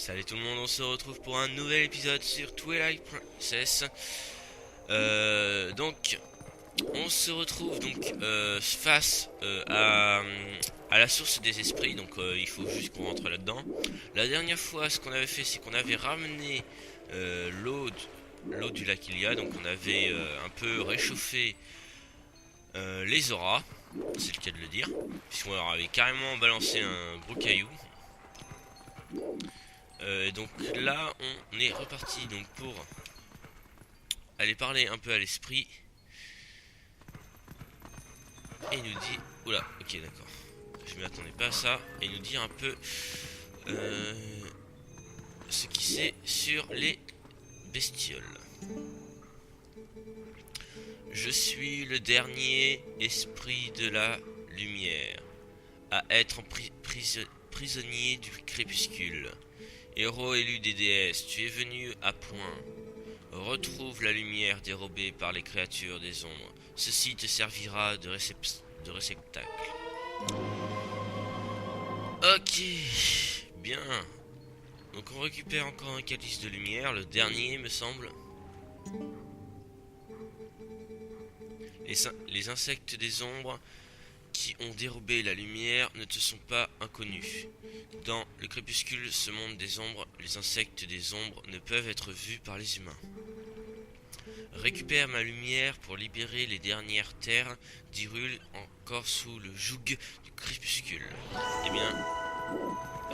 Salut tout le monde, on se retrouve pour un nouvel épisode sur Twilight Princess. Donc, on se retrouve donc face à la source des esprits. Donc, il faut juste qu'on rentre là-dedans. La dernière fois, ce qu'on avait fait, c'est qu'on avait ramené l'eau du lac Ilia. Donc, on avait un peu réchauffé les auras, c'est le cas de le dire, puisqu'on leur avait carrément balancé un gros caillou. Donc là on est reparti donc pour aller parler un peu à l'esprit. Et il nous dit... Oula, ok d'accord. Je m'y attendais pas à ça. Et il nous dit un peu ce qu'il sait sur les bestioles. Je suis le dernier esprit de la lumière à être prisonnier du crépuscule. Héros élu des déesses, tu es venu à point. Retrouve la lumière dérobée par les créatures des ombres. Ceci te servira de réceptacle. Ok, bien. Donc on récupère encore un calice de lumière, le dernier me semble. Les insectes des ombres qui ont dérobé la lumière ne te sont pas inconnus. Dans le crépuscule, ce monde des ombres, les insectes des ombres ne peuvent être vus par les humains. Récupère ma lumière pour libérer les dernières terres d'Hyrule encore sous le joug du crépuscule. Eh bien,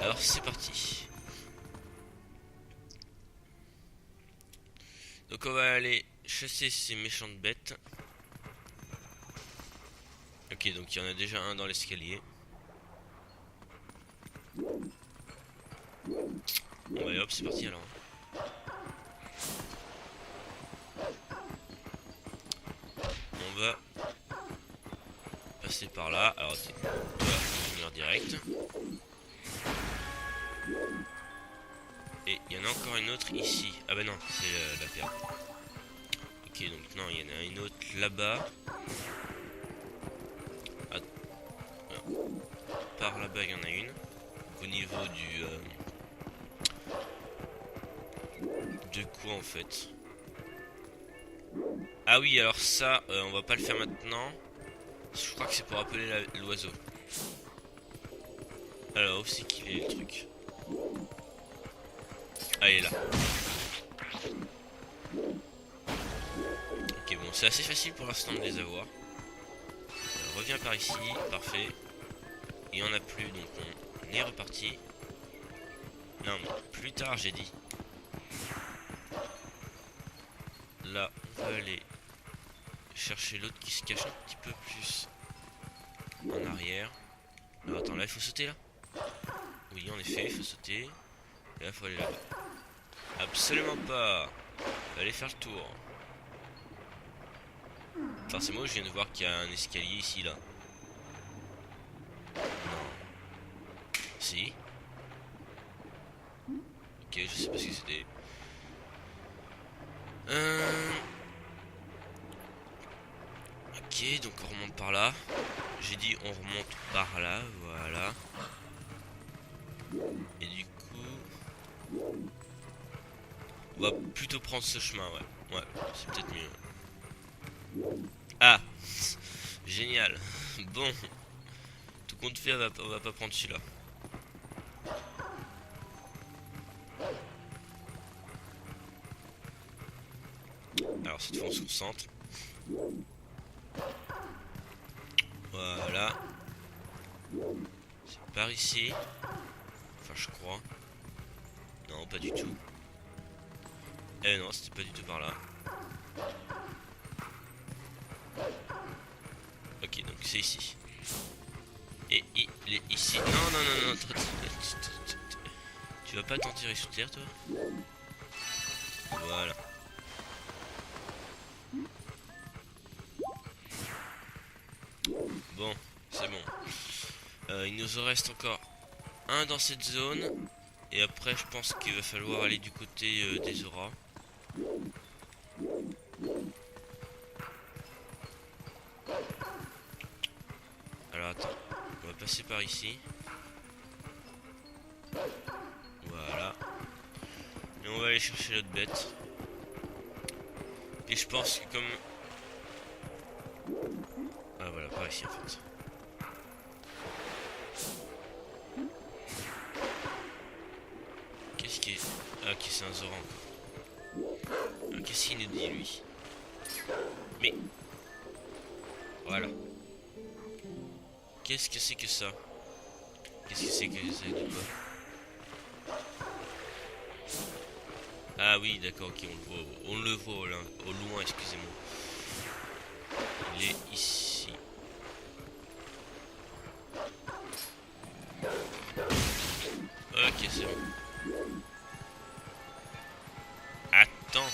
alors c'est parti. Donc on va aller chasser ces méchantes bêtes. Ok, donc il y en a déjà un dans l'escalier. Bon allez hop, c'est parti alors. On va passer par là. Alors on va venir direct. Et il y en a encore une autre ici. Ah bah non, c'est la perle. Ok, donc non, il y en a une autre là-bas. Ah, par là-bas, il y en a une. Donc, au niveau de quoi en fait? Ah oui, alors ça, on va pas le faire maintenant. Je crois que c'est pour appeler l'oiseau. Alors, où c'est qu'il est le truc? Ah, il est là. Ok, bon, c'est assez facile pour l'instant de les avoir. Reviens par ici, parfait. Il n'y en a plus, donc on est reparti. Non, mais plus tard, j'ai dit. Là, on va aller chercher l'autre qui se cache un petit peu plus en arrière. Alors, attends, là, il faut sauter, là? Oui, en effet, il faut sauter. Et là, il faut aller là-bas. Absolument pas. On va aller faire le tour. Enfin, c'est moi, je viens de voir qu'il y a un escalier ici, là. Non. Si. Ok, je sais pas ce que c'était. Ok, donc on remonte par là. J'ai dit on remonte par là, voilà. Et du coup, on va plutôt prendre ce chemin, ouais. Ouais, c'est peut-être mieux. Ah, génial. Bon, tout compte fait, on va pas prendre celui-là. Alors cette fois on se concentre. Voilà. C'est par ici. Enfin je crois. Non pas du tout. Eh non c'était pas du tout par là. Ok donc c'est ici. Et il est ici. Non non non non. Tu vas pas t'en tirer sous terre toi? Voilà. Bon, c'est bon. Il nous en reste encore un dans cette zone. Et après, je pense qu'il va falloir aller du côté des auras. Alors attends, on va passer par ici. Voilà. on va aller chercher l'autre bête. Et je pense que comme... Ah voilà, par ici en fait. Qu'est-ce qui est... Ah ok, c'est un Zoran encore. Ah, qu'est-ce qu'il nous dit lui? Mais... Voilà. Qu'est-ce que c'est que ça? Qu'est-ce que c'est que ça de quoi? Ah oui, d'accord, ok, on le voit là, au loin, excusez-moi. Il est ici. Ok, c'est bon. Attends.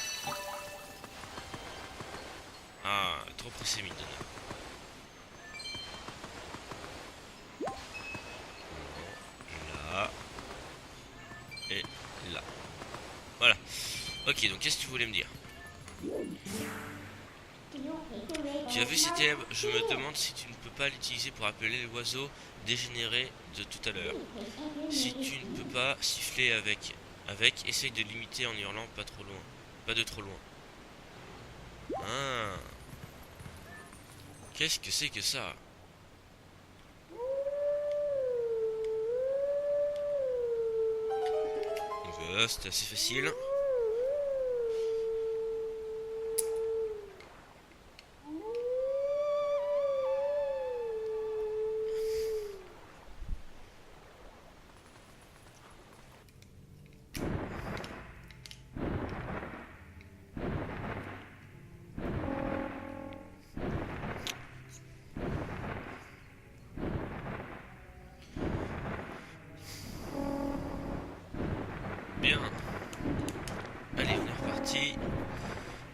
Ah, trop pressé, Midona. Là. Et là. Voilà. Ok, donc qu'est-ce que tu voulais me dire? Tu as vu cette herbe? Je me demande si tu ne peux pas l'utiliser pour appeler l'oiseau dégénéré de tout à l'heure. Si tu ne peux pas siffler avec, essaye de limiter en hurlant pas trop loin. Pas de trop loin. Ah. Qu'est-ce que c'est que ça? Voilà, c'était assez facile. Bien. Allez, on est reparti.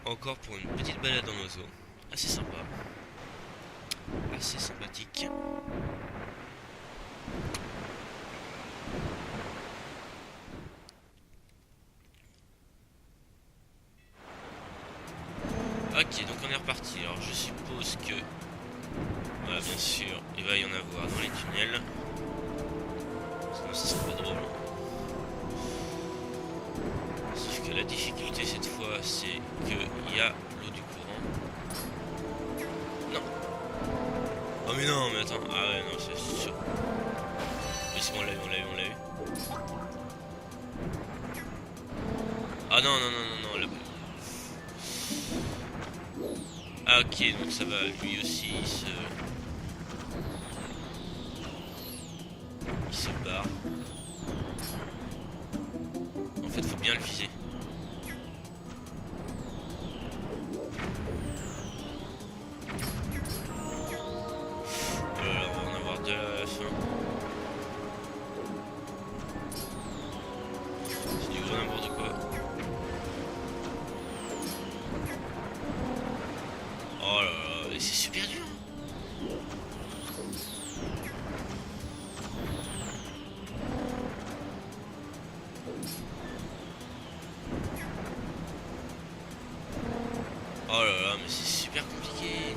Encore pour une petite balade en oiseau. Assez sympa. Assez sympathique. Ok, donc on est reparti. Alors je suppose que... Voilà, bien sûr, il va y en avoir dans les tunnels. Sinon ça serait pas drôle. Sauf que la difficulté cette fois, c'est qu'il y a l'eau du courant. Non. Oh mais non, mais attends. Ah ouais, non, c'est sûr. Mais c'est bon, on l'a eu. Ah non, là. Ah ok, donc ça va, lui aussi, il se barre. En fait, faut bien le viser. On va en avoir deux à la fin. C'est du gros n'importe quoi. Oh là là, mais c'est super dur. Oh là là, mais c'est super compliqué.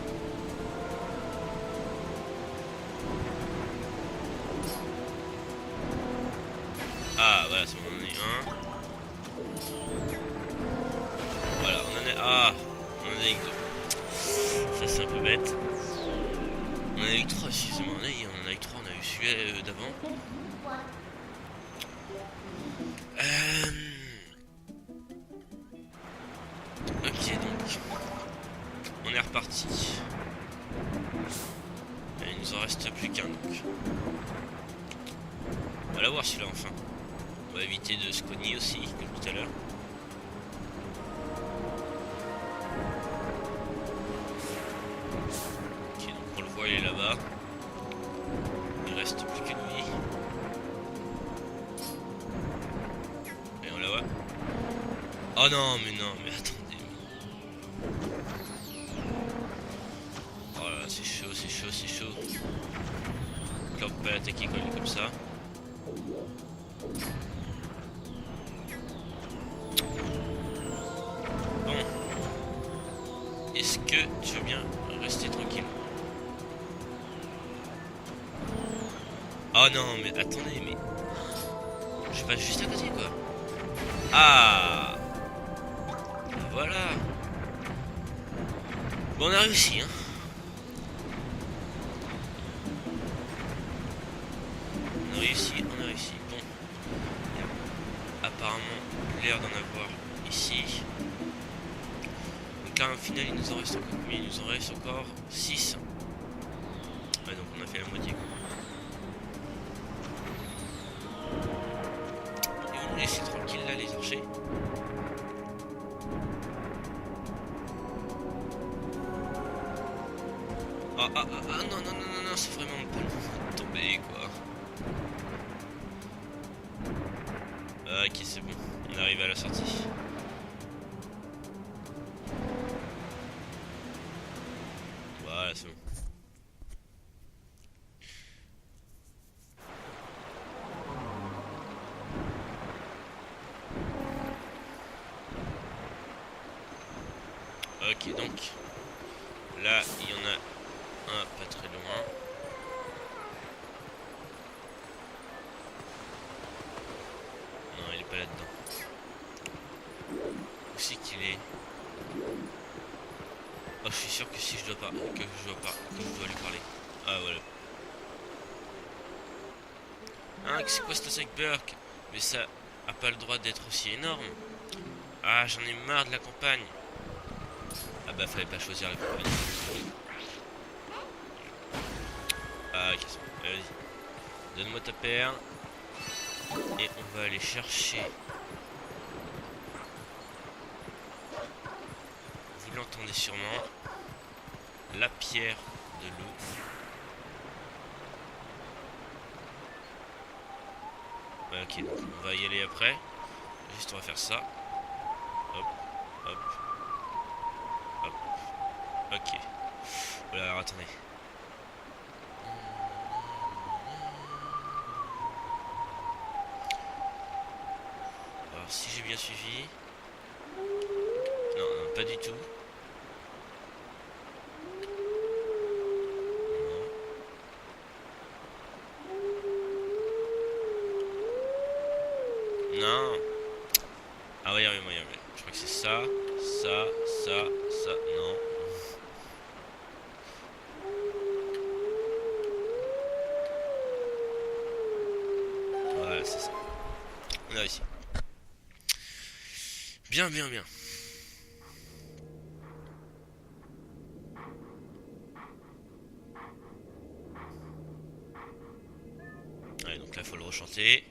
Ah voilà, c'est bon, on en a eu un. Voilà, on en a... Ah, on en a eu deux. Ça c'est un peu bête. On en a eu trois, excusez-moi, on en a eu trois, on a eu celui d'avant. Ok, donc on est reparti. Et il nous en reste plus qu'un donc. On va l'avoir celui-là enfin. On va éviter de se cogner aussi, comme tout à l'heure. Ok, donc on le voit, il est là-bas. Il reste plus que lui. Et on la voit. Oh non, mais attendez. Oh là là, c'est chaud. Donc là, on peut pas l'attaquer quand il est comme ça. Bon. Est-ce que tu veux bien rester tranquille? Oh non, mais attendez, mais... Je passe juste à côté, quoi. Ah, voilà. Bon, on a réussi, hein. On a réussi, on a réussi. Bon, il y a apparemment l'air d'en avoir ici. Donc là, au final, il nous en reste encore combien? Il nous en reste encore 6. Ouais, donc on a fait la moitié, quoi. Ils vont nous laisser tranquille là, les archers. Non, non, non, non, non, c'est vraiment pas le moment de tomber, quoi. Ok, c'est bon. On arrive à la sortie. Voilà, c'est bon. Ok, donc là, il y en a un pas très loin. Non, il est pas là-dedans. Où c'est qu'il est? Oh, je suis sûr que si je dois pas, que je dois lui parler. Ah, voilà. Hein, c'est quoi cet iceberg? Mais ça a pas le droit d'être aussi énorme. Ah, j'en ai marre de la campagne. Ah bah, fallait pas choisir la campagne. Ah, ok, c'est bon. Vas-y. Donne-moi ta paire. Et on va aller chercher. Vous l'entendez sûrement. La pierre de loup. Ouais, ok, donc on va y aller après. Juste on va faire ça. Hop, hop, hop. Ok. Voilà, alors attendez. Alors si j'ai bien suivi. Non, non, pas du tout. Non. Non. Ah ouais, ouais, ouais, ouais. Je crois que c'est ça, ça, ça, ça. Non. Voilà, c'est ça. On a réussi. Bien, bien, bien. Allez, donc là, faut le rechanter.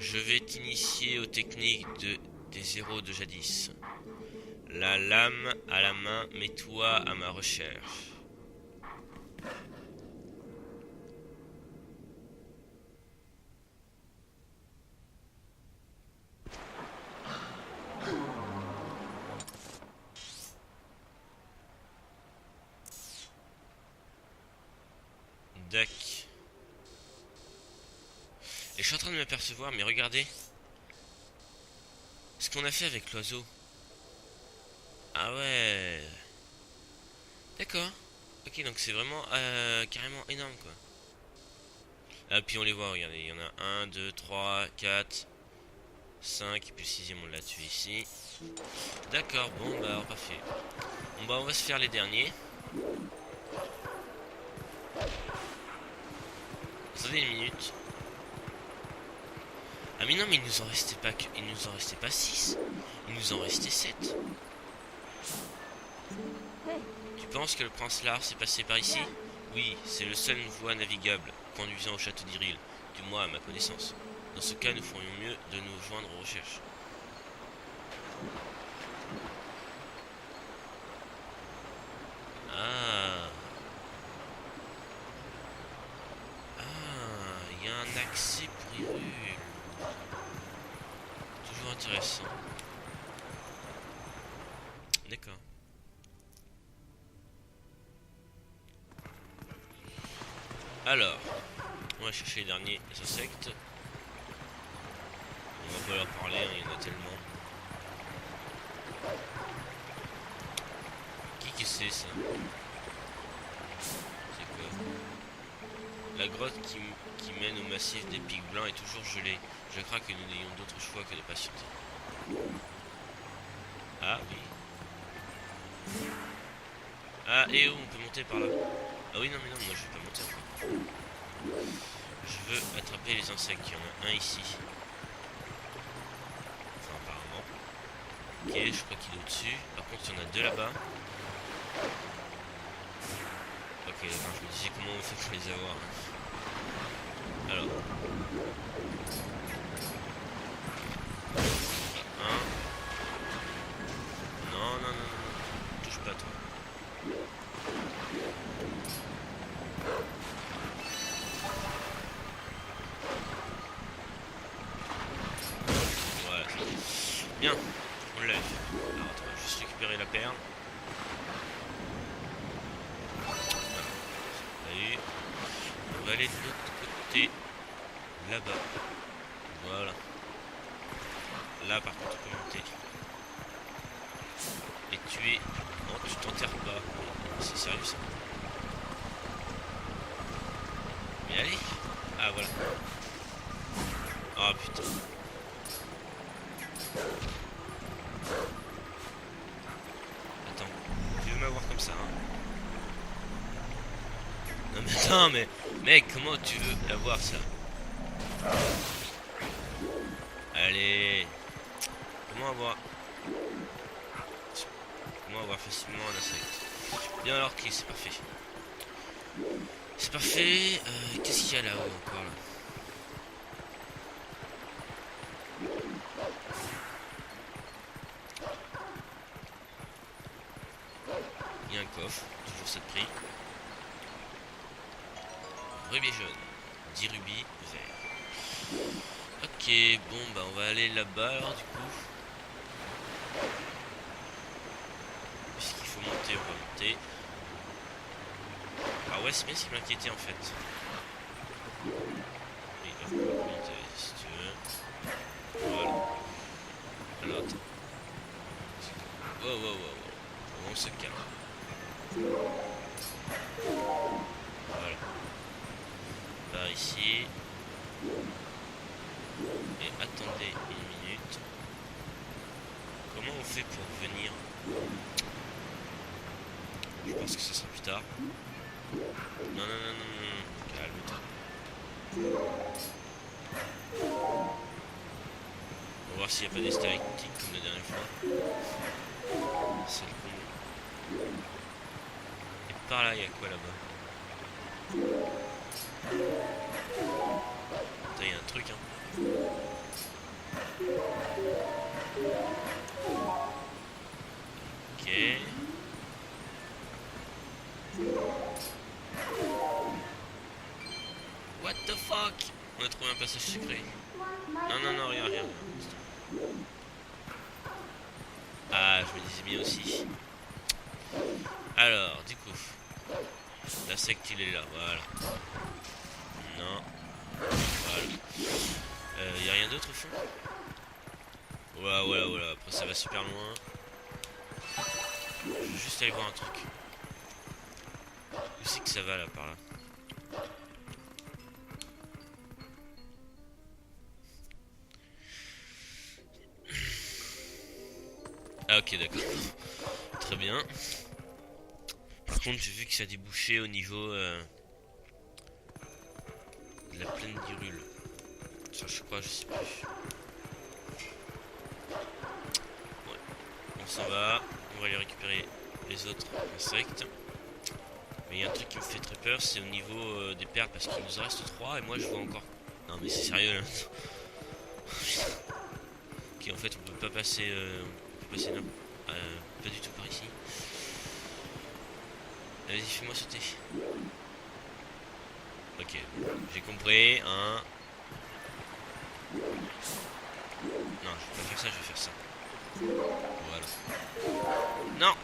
Je vais t'initier aux techniques des héros de jadis. La lame à la main, mets-toi à ma recherche. Dac. Et je suis en train de m'apercevoir, mais regardez. Ce qu'on a fait avec l'oiseau. Ah ouais. D'accord. Ok, donc c'est vraiment carrément énorme, quoi. Ah, puis on les voit, regardez. Il y en a 1, 2, 3, 4, 5. Et puis le sixième, on l'a tué ici. D'accord, bon, bah, parfait. Bon, bah, on va se faire les derniers. Attendez une minute. Ah mais non, mais il nous en restait pas que... Il nous en restait pas 6. Il nous en restait 7. Tu penses que le prince Lars s'est passé par ici? Oui, c'est le seul voie navigable conduisant au château d'Iril, du moins à ma connaissance. Dans ce cas, nous ferions mieux de nous joindre aux recherches. Ah. Ah, il y a un accès. intéressant. D'accord. Alors, on va chercher les derniers insectes. On va pas leur parler, hein, il y en a tellement. Qui que c'est ça? C'est quoi? La grotte qui mène au massif des pics blancs est toujours gelée. Je crains que nous n'ayons d'autre choix que de patienter. Ah oui. Ah, et oh, on peut monter par là. Ah oui, non, mais non, moi je vais pas monter en fait. Je veux attraper les insectes. Il y en a un ici. Enfin, apparemment. Ok, je crois qu'il est au-dessus. Par contre, il y en a deux là-bas. Ok, d'accord, je me disais comment on fait pour les avoir. Alors. Un. Non, non, non, non. Touche pas, toi. Voilà. Bien. On lève. Alors, attends, on va juste récupérer la perle. Allez. On va aller de l'autre côté. Là-bas. Voilà. Là, par contre, on peut monter. Et tuer. Non, tu t'enterres pas. C'est sérieux ça. Mais allez. Ah, voilà. Ah, putain. Attends. Tu veux m'avoir comme ça, hein? Non, mais attends, mais. Mec, comment tu veux l'avoir ça? Allez. Comment avoir facilement un insecte? Bien alors, ok, c'est parfait. C'est parfait. Qu'est-ce qu'il y a là-haut encore là? Il y a un coffre, toujours 7 prix. Rubis jaune, 10 rubis verts. Ok, bon bah on va aller là-bas alors du coup. Puisqu'il faut monter, on va monter. Ah ouais, c'est bien ce qui m'inquiétait en fait. Oui, on va monter si tu veux. Voilà. Alors attends. Wow, wow, wow, wow. On se calme. Voilà. Par ici. Et attendez une minute. Comment on fait pour venir? Je pense que ce sera plus tard. Non, non, non, non, non. Calme-toi. On va voir s'il n'y a pas des stalactites comme la dernière fois. C'est le con. Et par là, il y a quoi là-bas? Putain, il y a un truc, hein. Ok. What the fuck? On a trouvé un passage secret. Non, non, non, rien, rien. Ah, je me disais bien aussi. Alors, du coup, l'insecte il est là, voilà. Non. Voilà. Y a rien d'autre au fond? Voilà, voilà, voilà. Après, ça va super loin. Je vais juste aller voir un truc. Où c'est que ça va là, par là? Ah, ok, d'accord. Très bien. Par contre, j'ai vu que ça débouchait au niveau de la plaine d'Hyrule. Ça, je crois, je sais plus. Ouais. On s'en va. On va aller récupérer les autres insectes. Mais il y a un truc qui me fait très peur, c'est au niveau des perles, parce qu'il nous en reste 3 et moi je vois encore. Non, mais c'est sérieux là. Ok, en fait, on peut pas passer. On peut passer là. Pas du tout par ici. Vas-y, fais-moi sauter. Ok, j'ai compris. Non, je vais pas faire ça, je vais faire ça. Voilà. Non.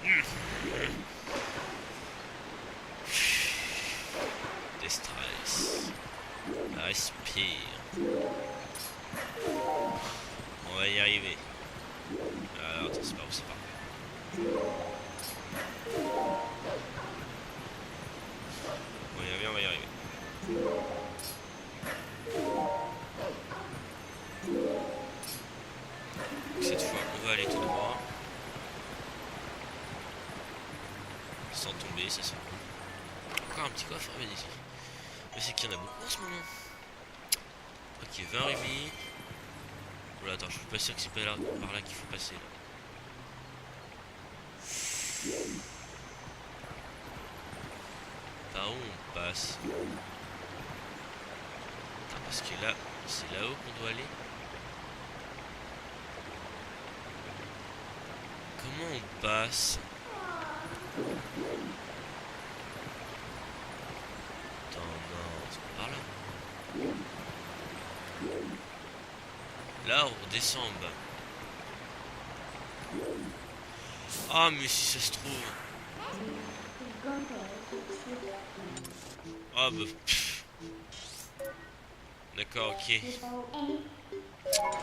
Destress. Respire. On va y arriver. Alors, attends, c'est pas où, c'est pas. On va y arriver, on va y arriver. Cette fois, on va aller tout droit. Sans tomber, ça sent cool. Encore un petit coffre, mais ici. Mais c'est qu'il y en a beaucoup en ce moment. Ok, 20 rubis. Oula, attends, je suis pas sûr que c'est pas là, par là qu'il faut passer. Là. Par où on passe? Attends, parce que là, c'est là-haut qu'on doit aller. Comment on passe? Attends, non, c'est pas par là. Là, on redescend en bas. Ah, mais si ça se trouve. Ah, bah. D'accord, ok.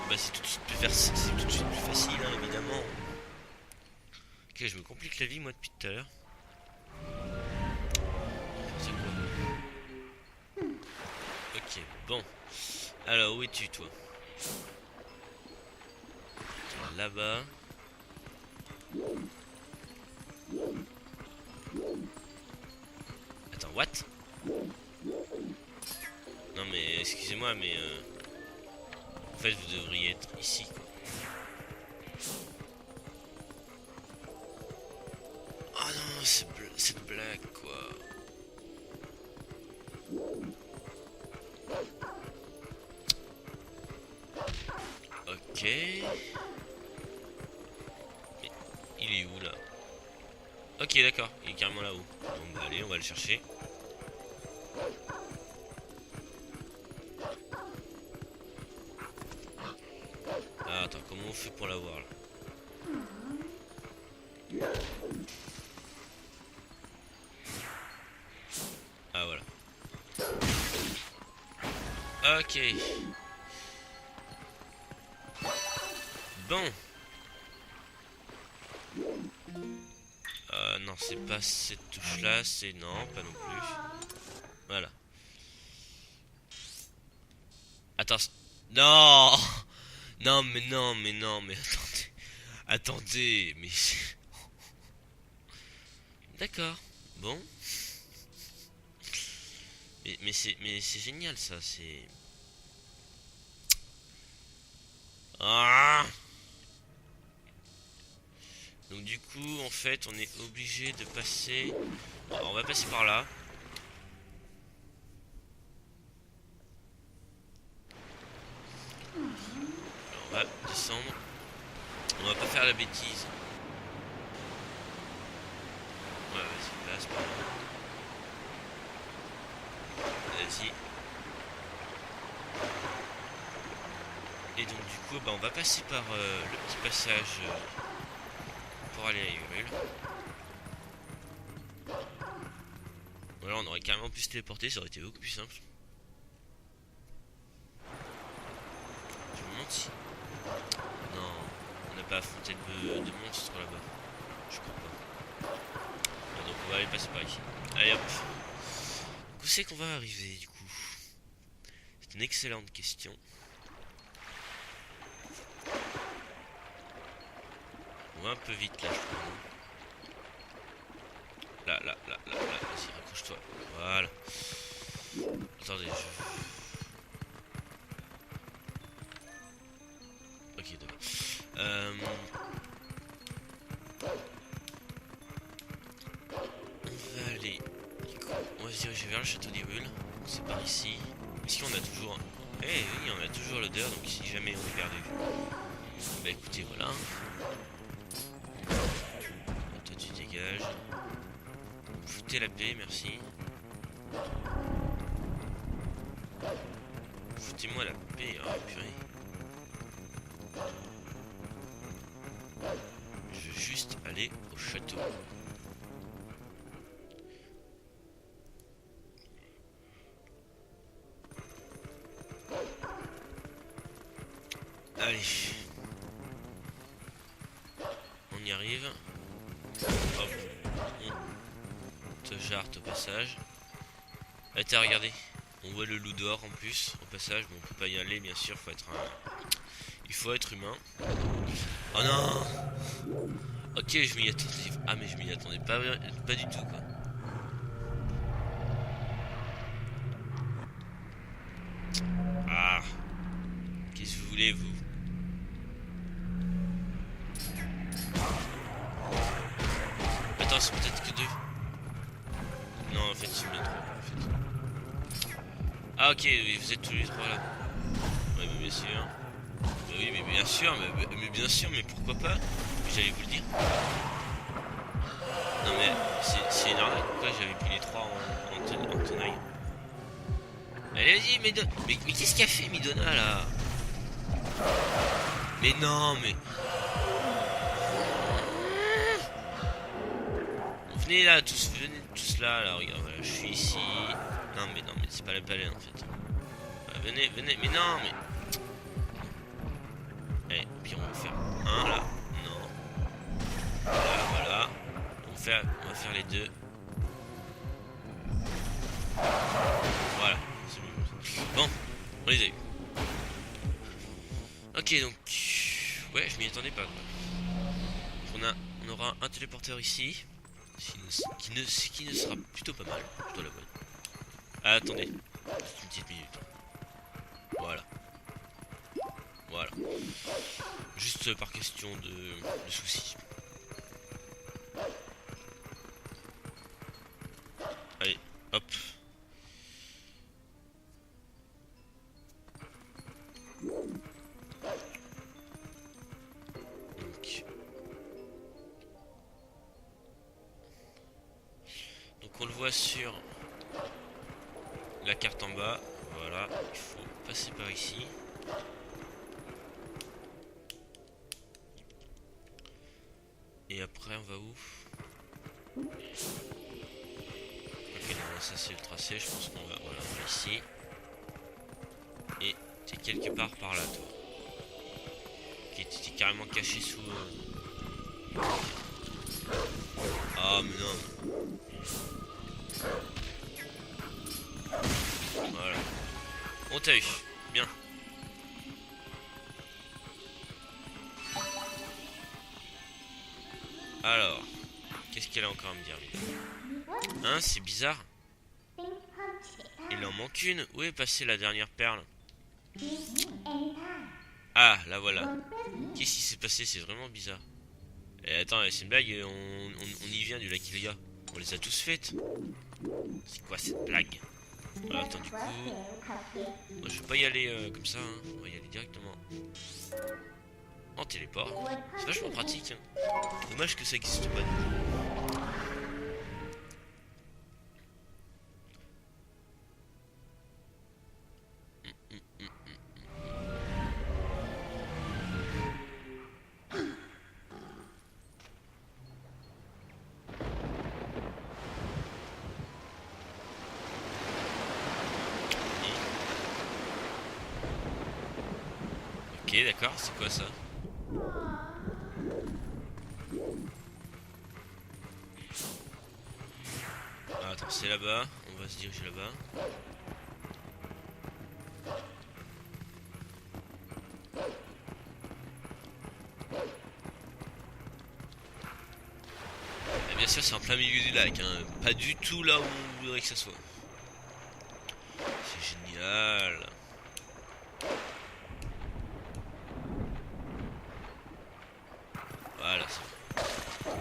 Bah, c'est tout de suite plus facile, hein, évidemment. Ok, je me complique la vie, moi, depuis tout à l'heure. C'est quoi? Ok, bon. Alors, où es-tu, toi? Là-bas. Attends, what? Non mais excusez-moi mais en fait vous devriez être ici quoi. Oh non cette blague quoi. Ok. Mais il est où là? Ok d'accord, il est carrément là-haut. Donc bah allez on va le chercher. Ah, attends, comment on fait pour l'avoir là? Ah voilà. Ok. Bon. Non, c'est pas cette touche là, c'est non, pas non plus. Voilà. Attends. Non. Non, mais non, mais non, mais attendez. Attendez, mais... D'accord. Bon. Mais c'est génial, ça, c'est... Ah. Donc du coup, en fait, on est obligé de passer... Alors, on va passer par là. Alors, on va descendre. On va pas faire la bêtise. Ouais, vas-y, passe par là. Vas-y. Et donc du coup, bah, on va passer par le petit passage pour aller à Hyrule. Voilà, on aurait carrément pu se téléporter, ça aurait été beaucoup plus simple. Je me demande si... Non, on n'a pas affronté de monstres là-bas. Je crois pas. Ah, donc on va aller passer par ici. Allez hop. Où c'est qu'on va arriver du coup? C'est une excellente question. On va un peu vite là, je crois. Là, vas-y, raccroche-toi. Voilà. Attendez, Ok, d'accord. On va aller... Du coup, on va se diriger vers le château d'Hyrule. C'est par ici. Ici, on a toujours... Eh oui, on a toujours l'odeur, donc si jamais on est perdu. Bah écoutez, voilà. Toi, tu dégages. Foutez la paix, merci. Foutez-moi la paix, oh purée. Je veux juste aller au château. Allez. On y arrive. Hop. On te jarte au passage. Attends, regardez. On voit le loup dehors en plus, au passage. Bon, on peut pas y aller, bien sûr. Il faut être humain. Oh non! Ok, je m'y attendais. Ah, mais je m'y attendais pas du tout, quoi. Ah! Qu'est-ce que vous voulez, vous? Attends, c'est peut-être que deux. Non, en fait, c'est bien trois. En fait. Ah, ok, oui, vous êtes tous les trois là. Ouais, mais bien sûr. Bah oui, mais bien sûr, mais bien sûr, mais pourquoi pas? Mais j'allais vous le dire. Non, mais c'est une arnaque. Pourquoi j'avais pris les trois en tenaille? Allez, vas-y, mais qu'est-ce qu'a fait Midona là? Mais non, mais. Venez là, venez tous là, regarde, voilà, je suis ici. Non, mais c'est pas la baleine en fait. Venez, mais non, mais. Allez, puis on va faire un là. Non. Voilà. On va faire les deux. Voilà. Bon, on les a eu. Ok, donc. Ouais, je m'y attendais pas. On aura un téléporteur ici. Qui ne sera plutôt pas mal. Je dois l'avouer. Ah, attendez. Juste une petite minute. Voilà. Juste par question de soucis. Allez, hop. Donc on le voit sur la carte en bas. Voilà, il faut passer par ici. Et après on va où? Ok, non, ça c'est le tracé, je pense qu'on va, voilà, on va ici. Et t'es quelque part par là, toi. Ok, t'es carrément caché sous... Ah, mais non. Voilà. On t'a eu. Bien. Alors, qu'est-ce qu'elle a encore à me dire, lui? Hein, c'est bizarre. Il en manque une. Où est passée la dernière perle? Ah, là voilà. Qu'est-ce qui s'est passé? C'est vraiment bizarre. Et attends, c'est une blague, on y vient du lac Ilia. On les a tous faites. C'est quoi cette blague? Voilà, attends, du coup... Moi, je vais pas y aller comme ça, hein. On va y aller directement en téléport. C'est vachement pratique, hein. Dommage que ça existe pas. Ok, d'accord, c'est quoi ça? Ah, attends, c'est là-bas, on va se diriger là-bas. Et bien sûr, c'est en plein milieu du lac, hein. Pas du tout là où on voudrait que ça soit. C'est génial. Voilà, c'est bon.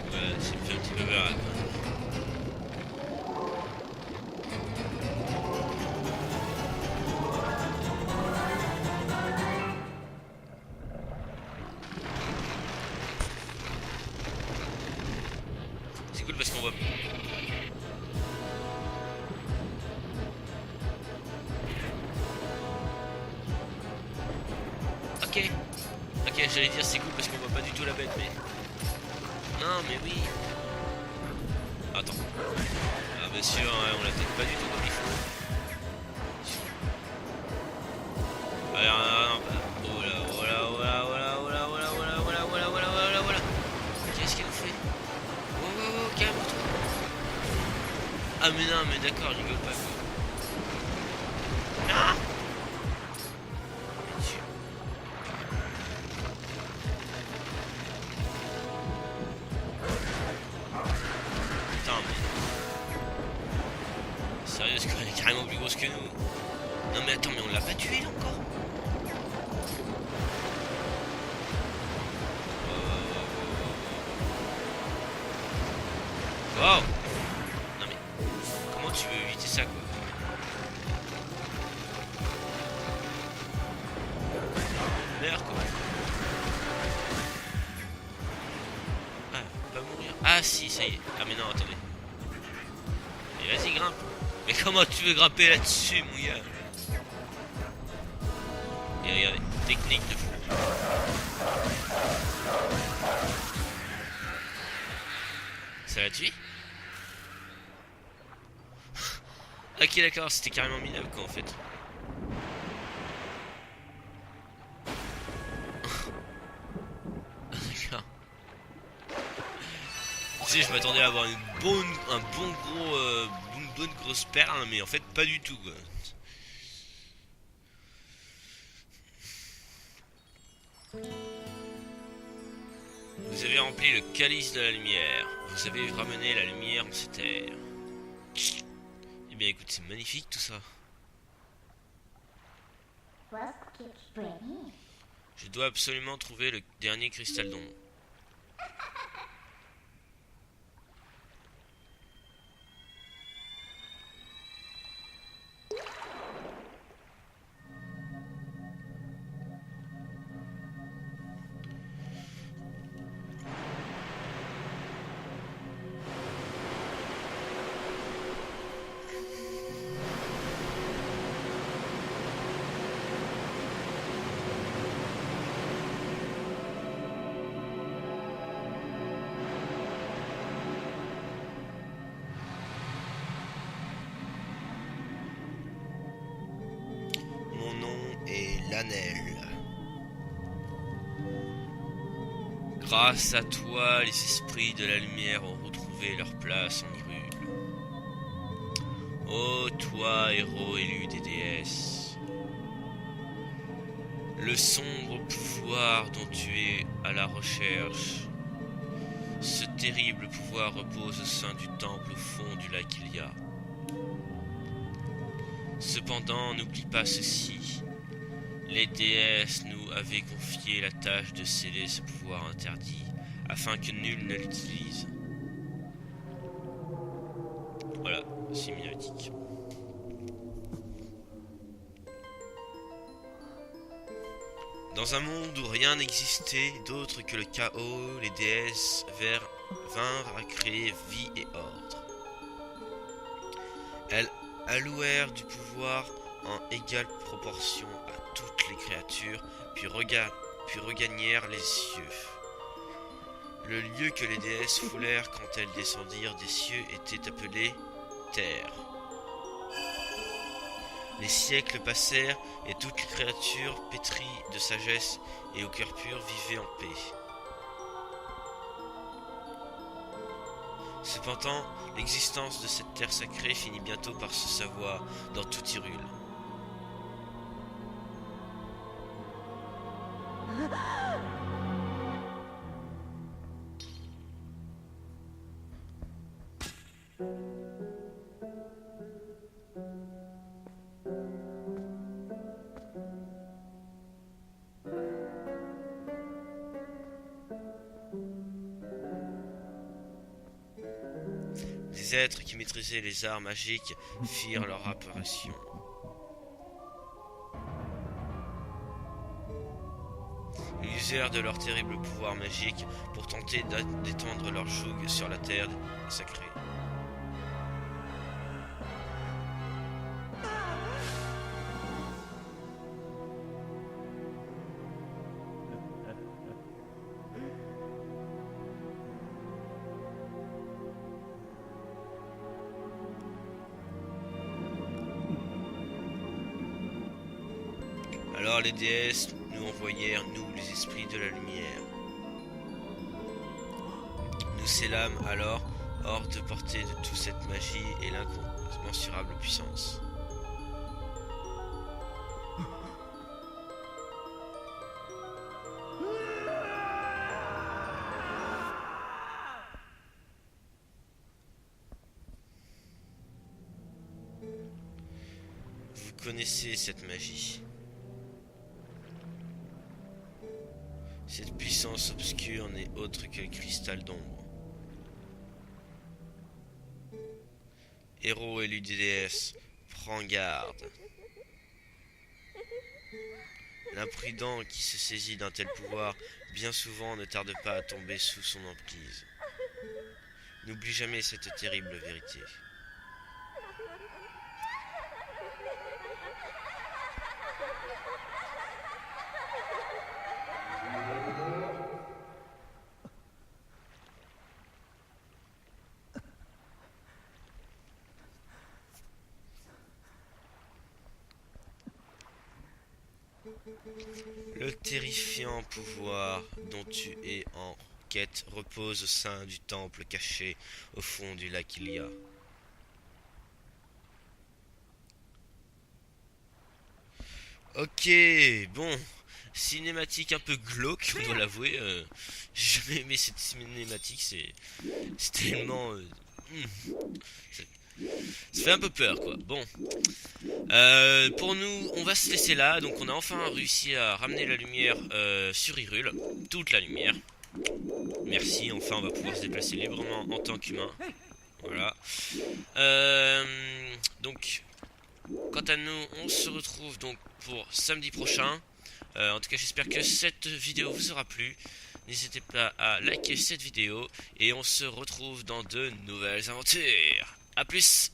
Ouais, c'est un petit peu baraque. C'est cool parce qu'on voit... ok. Ok, j'allais dire c'est cool parce qu'on voit pas du tout la bête, mais... Non, mais oui. Attends. Ah bien sûr, ouais, on l'attaque pas du tout comme il faut. Alors, oh là, oh là, oh là, oh là, oh là, oh là, oh là, oh là, oh là, oh là, oh là, oh là. Qu'est-ce qu'elle nous fait? Oh, oh, oh, calme-toi. Ah mais non, mais d'accord, je rigole pas. Ah! Putain, mais... Sérieux, parce qu'elle est carrément plus grosse que nous. Non mais attends, mais on l'a pas tué là encore? Wow! Non mais... Comment tu veux éviter ça, quoi? Merde, quoi. Ah, pas mourir. Ah si, ça y est. Ah mais non, attendez. Et vas-y, grimpe. Mais comment tu veux grimper là-dessus, mon gars? Et regardez, technique de fou. Ça l'a tué? Ok, d'accord, c'était carrément minable, quoi, en fait. D'accord. Tu sais, je m'attendais à avoir un bon gros, une bonne grosse perle, mais en fait, pas du tout, quoi. Vous avez rempli le calice de la lumière. Vous avez ramené la lumière en ces terres. Eh bien, écoute, c'est magnifique tout ça. Je dois absolument trouver le dernier cristal d'ombre. Mon nom est Lanel. Grâce à toi, les esprits de la lumière ont retrouvé leur place en Hyrule. Ô toi, héros élu des déesses, le sombre pouvoir dont tu es à la recherche, ce terrible pouvoir repose au sein du temple au fond du lac Ilia. Cependant, n'oublie pas ceci. Les déesses nous avaient confié la tâche de sceller ce pouvoir interdit, afin que nul ne l'utilise. Voilà, c'est minotique. Dans un monde où rien n'existait d'autre que le chaos, les déesses vinrent à créer vie et ordre. Elles allouèrent du pouvoir en égale proportion à toutes les créatures, puis regagnèrent les cieux. Le lieu que les déesses foulèrent quand elles descendirent des cieux était appelé Terre. Les siècles passèrent et toutes les créatures pétries de sagesse et au cœur pur vivaient en paix. Cependant, l'existence de cette terre sacrée finit bientôt par se savoir dans tout Hyrule. Des êtres qui maîtrisaient les arts magiques firent leur apparition. Ils usèrent de leur terrible pouvoir magique pour tenter d'étendre leur joug sur la terre sacrée. Alors les déesses nous envoyèrent, nous les esprits de la lumière. Nous scellâmes alors hors de portée de toute cette magie et l'incommensurable puissance. Vous connaissez cette magie. Cette puissance obscure n'est autre que le cristal d'ombre. Héros élu des déesses, prends garde. L'imprudent qui se saisit d'un tel pouvoir, bien souvent ne tarde pas à tomber sous son emprise. N'oublie jamais cette terrible vérité. Le terrifiant pouvoir dont tu es en quête repose au sein du temple caché au fond du lac Ilia. Ok, bon, cinématique un peu glauque, on doit l'avouer. J'ai jamais aimé cette cinématique, c'est tellement... ça fait un peu peur, quoi. Bon, pour nous, on va se laisser là. Donc on a enfin réussi à ramener la lumière sur Hyrule, toute la lumière. Merci, enfin on va pouvoir se déplacer librement en tant qu'humain. Voilà. Donc, quant à nous, on se retrouve donc pour samedi prochain. En tout cas, j'espère que cette vidéo vous aura plu. N'hésitez pas à liker cette vidéo et on se retrouve dans de nouvelles aventures. A plus!